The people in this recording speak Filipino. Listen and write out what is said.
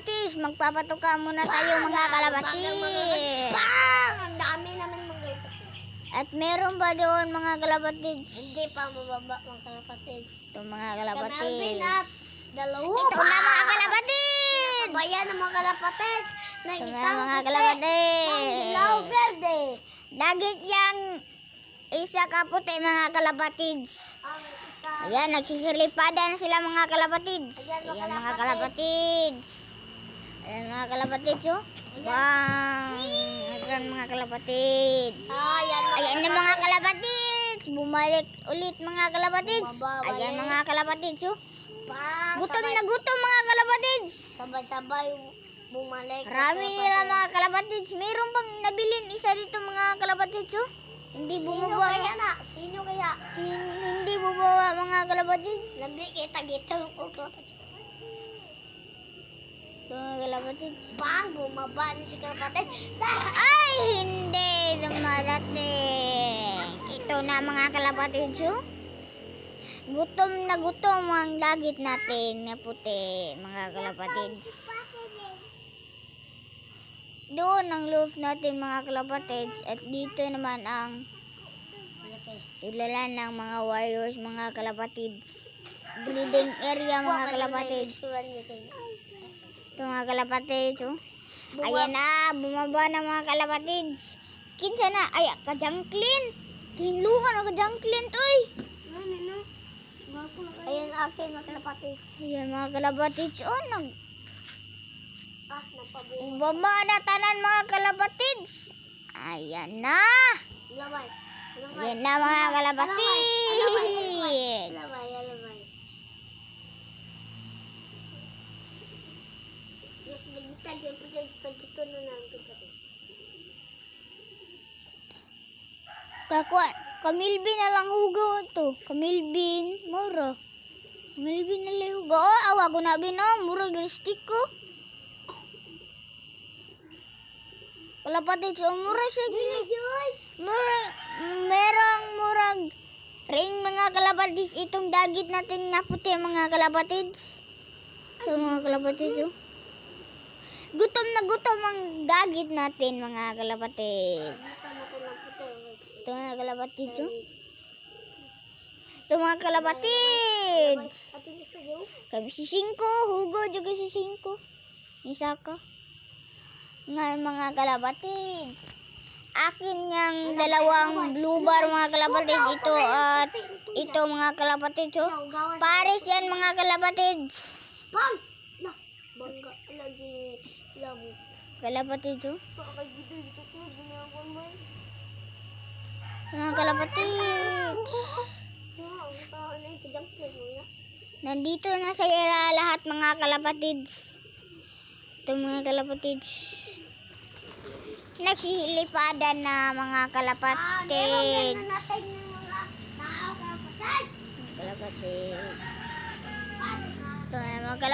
kalapatids, magpapatuka muna tayo mga kalapatids. Bang! Ang dami naman mga kalapatids. At meron ba doon mga kalapatids? Hindi pa mababa mga kalapatids. Ito mga Alvin kalapatids. at dalawa. Ito na mga kalapatids. Bayan ng mga kalapatids. Ng Ito na isang mga puti. kalapatids. Ng ilaw verde. Dagit yang isa kaputi mga kalapatids. Ang isa. Ayan, nagsisilipada na sila mga kalapatids. Ayan, Ayan mga kalapatids. Ayan mga kalapatids, oh. Bang! Ayan mga kalapatids. Ayan na mga kalapatids. Bumalik ulit mga kalapatids. Bumaba, Ayan balik. mga kalapatids, oh. Bang! Gutom na gutom mga kalapatids. Sabay-sabay bumalik. Marami nila mga kalapatids. Mayroon bang nabilin isa dito mga kalapatids, oh. Hindi Sino bumaba. kaya na? Sino kaya? Hindi bumaba mga kalapatids. Labi kita yung kalapatids. Ito mga kalapatids. Bang! Bumaba na si kalapatids. Ay, hindi dumarating. Ito na mga kalapatids, oh. Gutom na gutom ang dagit natin na puti, mga kalapatids. Doon ang roof natin mga kalapatids at dito naman ang ilalan ng mga wires mga kalapatids. Breeding area mga kalapatids. Ito mga kalapatids, oh. Ayan na, bumaba na mga kalapatids. Kinsa na, ay, ka-junklin. Hinluhan ang ka-junklin, toy. Ayan akin mga kalapatids. Ayan mga kalapatids, oh, Napabuhay. bumaba na tanan mga kalapatids. Ayan na. Lamay. Ayan na mga kalapatids. Lamay. Yes, nagitag yung kalapatids. Pagkito na ng kalapatids. Kakwa, kamilbin na lang hugo to. Kamilbin, mura. Kamilbin na lang hugo. Oh, awa ko na bino, mura gristik ko. Kalapatids, oh, mura siya merong murag ring mga kalapatids. Itong dagit natin na puti mga kalapatids. Ito mga kalapatids, oh. Gutom na gutom ang dagit natin mga kalapatids. Ito mga kalapatids, oh. Ito mga kalapatids. Kami si Singko, hugo juga si Singko. Isa ka. Nga mga kalapatids. Akin yung dalawang blue bar mga kalapatids. Ito at ito mga kalapatids, oh. Pares yan mga kalapatids. Bang! Nah, bangga lagi lamu. Kalapatids, oh. Pakay gitu ko ginagawa mo. Mga kalapatids. Ang tao na ikijangkin mo ya. Nandito na sa lahat mga kalapatids. Ito mga kalapatids. Nagsilipadan na mga kalapatids. Natin yung mga tao kalapatids. Kalapatids. Ito na mga kalapatids.